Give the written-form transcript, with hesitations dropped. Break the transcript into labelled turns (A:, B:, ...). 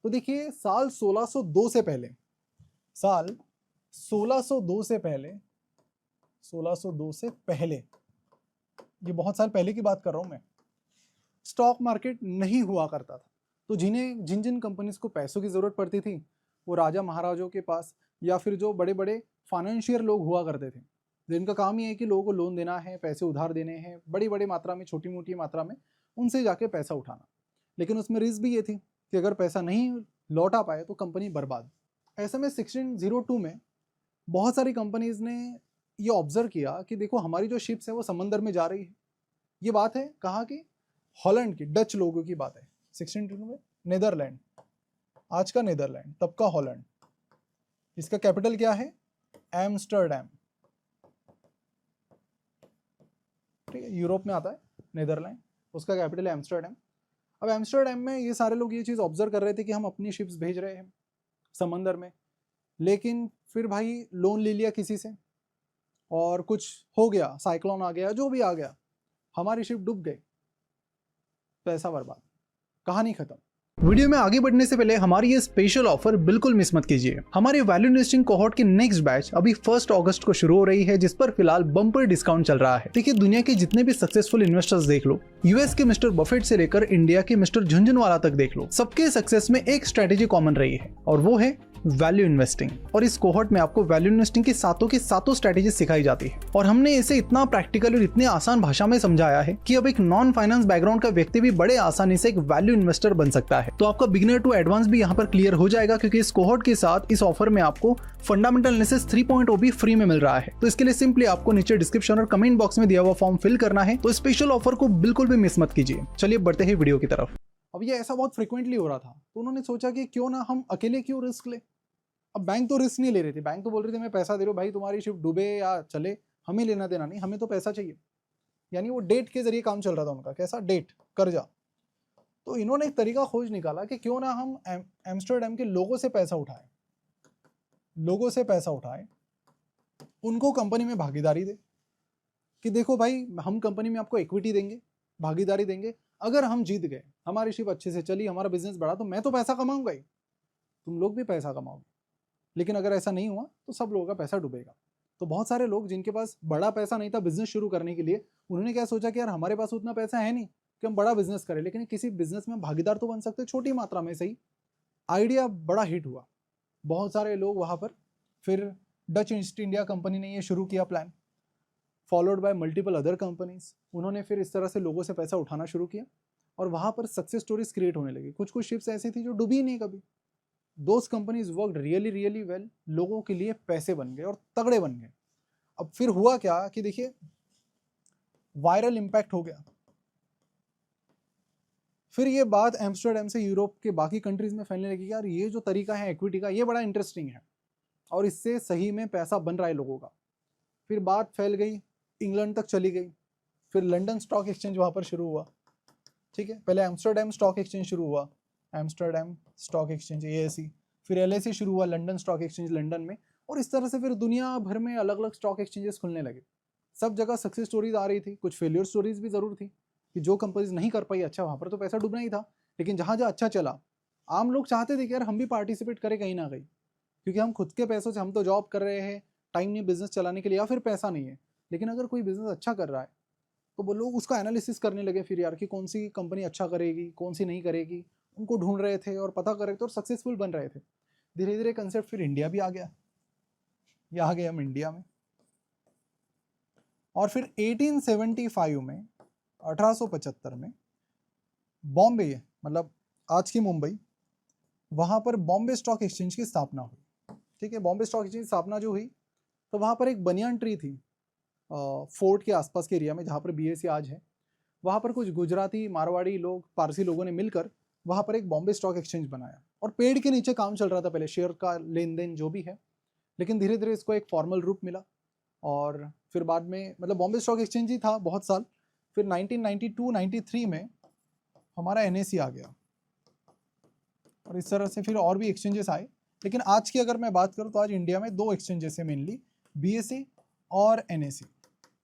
A: तो देखिए साल 1602 से पहले, साल 1602 से पहले, 1602 से पहले, ये बहुत साल पहले की बात कर रहा हूं मैं, स्टॉक मार्केट नहीं हुआ करता था। तो जिन जिन कंपनीज को पैसों की जरूरत पड़ती थी वो राजा महाराजाओं के पास या फिर जो बड़े बड़े फाइनेंशियर लोग हुआ करते थे, जिनका काम ही है कि लोगों को लोन देना है, पैसे उधार देने हैं, बड़ी बड़ी मात्रा में, छोटी मोटी मात्रा में, उनसे जाके पैसा उठाना। लेकिन उसमें रिस्क भी ये थी कि अगर पैसा नहीं लौटा पाए तो कंपनी बर्बाद। ऐसे में 1602 में बहुत सारी कंपनीज ने ये ऑब्जर्व किया कि देखो हमारी जो शिप्स है वो समंदर में जा रही है। ये बात है कहाँ की? हॉलैंड की, डच लोगों की बात है। 1602 में नेदरलैंड, आज का नेदरलैंड, तब का हॉलैंड, इसका कैपिटल क्या है? एम्स्टर्डम। ठीक है, यूरोप में आता है नेदरलैंड, उसका कैपिटल है एम्स्टर्डम। अब एम्स्टर्डम में ये सारे लोग ये चीज़ ऑब्जर्व कर रहे थे कि हम अपनी शिप्स भेज रहे हैं समंदर में, लेकिन फिर भाई लोन ले लिया किसी से और कुछ हो गया, साइक्लोन आ गया, जो भी आ गया, हमारी शिप डूब गई, पैसा बर्बाद, कहानी खत्म। वीडियो में आगे बढ़ने से पहले हमारी ये स्पेशल ऑफर बिल्कुल मिस मत कीजिए। हमारे वैल्यू इन्वेस्टिंग कोहॉर्ट की नेक्स्ट बैच अभी 1 अगस्त को शुरू हो रही है, जिस पर फिलहाल बम्पर डिस्काउंट चल रहा है। देखिए दुनिया के जितने भी सक्सेसफुल इन्वेस्टर्स देख लो, यूएस के मिस्टर बफेट से लेकर इंडिया के मिस्टर झुंझुनवाला तक देख लो, सबके सक्सेस में एक स्ट्रेटेजी कॉमन रही है और वो है वैल्यू इन्वेस्टिंग। और इस कोहॉर्ट में आपको वैल्यू इन्वेस्टिंग की सातों स्ट्रेटेजी सिखाई जाती है और हमने इसे इतना प्रैक्टिकल और इतने आसान भाषा में समझाया है कि अब एक नॉन फाइनेंस बैकग्राउंड का व्यक्ति भी बड़े आसानी से एक वैल्यू इन्वेस्टर बन सकता है। तो आपका बिगिनर टू एडवांस भी यहाँ पर क्लियर हो जाएगा, क्योंकि इस कोहॉर्ट के साथ इस ऑफर में आपको फंडामेंटल एनालिसिस 3.0 भी फ्री में मिल रहा है। तो इसके लिए सिंपली आपको नीचे डिस्क्रिप्शन और कमेंट बॉक्स में दिया हुआ फॉर्म फिल करना है। तो स्पेशल ऑफर को बिल्कुल भी मिस मत कीजिए। चलिए बढ़ते हैं वीडियो की तरफ। अब ये ऐसा बहुत फ्रिक्वेंटली हो रहा था, तो उन्होंने सोचा कि क्यों ना हम अकेले क्यों रिस्क ले। अब बैंक तो रिस्क नहीं ले रही थी, बैंक तो बोल रही थी मैं पैसा दे रहा हूँ भाई, तुम्हारी शिप डूबे या चले हमें लेना देना नहीं, हमें तो पैसा चाहिए। यानी वो डेट के जरिए काम चल रहा था उनका। कैसा? डेट, कर्जा। तो इन्होंने एक तरीका खोज निकाला कि क्यों ना हम एम्स्टर्डम के लोगों से पैसा उठाएं, लोगों से पैसा उठाएं, उनको कंपनी में भागीदारी दे कि देखो भाई हम कंपनी में आपको इक्विटी देंगे, भागीदारी देंगे, अगर हम जीत गए, हमारी शिप अच्छे से चली, हमारा बिजनेस बढ़ा, तो मैं तो पैसा कमाऊंगा ही, तुम लोग भी पैसा कमाओगे। लेकिन अगर ऐसा नहीं हुआ तो सब लोगों का पैसा डूबेगा। तो बहुत सारे लोग जिनके पास बड़ा पैसा नहीं था बिजनेस शुरू करने के लिए, उन्होंने क्या सोचा कि यार हमारे पास उतना पैसा है नहीं कि हम बड़ा बिजनेस करें, लेकिन किसी बिजनेस में भागीदार तो बन सकते, छोटी मात्रा में सही। आइडिया बड़ा हिट हुआ, बहुत सारे लोग वहाँ पर, फिर डच ईस्ट इंडिया कंपनी ने ये शुरू किया plan, followed by multiple other companies. उन्होंने फिर इस तरह से लोगों से पैसा उठाना शुरू किया और वहाँ पर सक्सेस स्टोरीज क्रिएट होने लगी। कुछ कुछ शिप्स ऐसी थी जो डूबी नहीं कभी। Those companies worked really well, लोगों के लिए पैसे बन गए और तगड़े बन गए। अब फिर हुआ क्या कि देखिए वायरल इंपैक्ट हो गया। फिर ये बात एम्स्टर्डम से यूरोप के बाकी कंट्रीज में फैलने लगी, यार ये जो तरीका है इक्विटी का ये बड़ा इंटरेस्टिंग है और इससे सही में पैसा बन रहा है लोगों का। फिर बात फैल गई, इंग्लैंड तक चली गई, फिर लंदन स्टॉक एक्सचेंज वहाँ पर शुरू हुआ। ठीक है, पहले एम्स्टर्डम स्टॉक एक्सचेंज शुरू हुआ, एम्स्टर्डम स्टॉक एक्सचेंज ASE, फिर LSE शुरू हुआ, लंदन स्टॉक एक्सचेंज लंदन में, और इस तरह से फिर दुनिया भर में अलग अलग स्टॉक एक्सचेंजेस खुलने लगे। सब जगह सक्सेस स्टोरीज आ रही थी, कुछ फेलियर स्टोरीज भी जरूर थी कि जो कंपनीज नहीं कर पाई अच्छा, वहाँ पर तो पैसा डूबना ही था। लेकिन जहाँ जहाँ अच्छा चला, आम लोग चाहते थे कि यार हम भी पार्टिसिपेट करें कहीं ना कहीं, क्योंकि हम खुद के पैसों से, हम तो जॉब कर रहे हैं, टाइम नहीं बिजनेस चलाने के लिए, या फिर पैसा नहीं है, लेकिन अगर कोई बिजनेस अच्छा कर रहा है तो वो लोग उसका एनालिसिस करने लगे फिर यार कि कौन सी कंपनी अच्छा करेगी, कौन सी नहीं करेगी, उनको ढूंढ रहे थे और पता कर रहे थे और सक्सेसफुल बन रहे थे। धीरे धीरे कंसेप्ट फिर इंडिया भी आ गया, ये आ गए हम इंडिया में। और फिर 1875 में, 1875 में बॉम्बे, मतलब आज की मुंबई, वहाँ पर बॉम्बे स्टॉक एक्सचेंज की स्थापना हुई। ठीक है, बॉम्बे स्टॉक एक्सचेंज की स्थापना जो हुई तो वहाँ पर एक बनियान ट्री थी फोर्ट के आसपास के एरिया में, जहाँ पर BSE आज है। वहाँ पर कुछ गुजराती, मारवाड़ी लोग, पारसी लोगों ने मिलकर वहाँ पर एक बॉम्बे स्टॉक एक्सचेंज बनाया और पेड़ के नीचे काम चल रहा था पहले, शेयर का लेन देन जो भी है, लेकिन धीरे धीरे इसको एक फॉर्मल रूप मिला। और फिर बाद में, मतलब बॉम्बे स्टॉक एक्सचेंज ही था बहुत साल, फिर 1992-93 में हमारा NSE आ गया और इस तरह से फिर और भी एक्सचेंजेस आए। लेकिन आज की अगर मैं बात करूँ तो आज इंडिया में 2 एक्सचेंजेस है मेनली, BSE और NSE।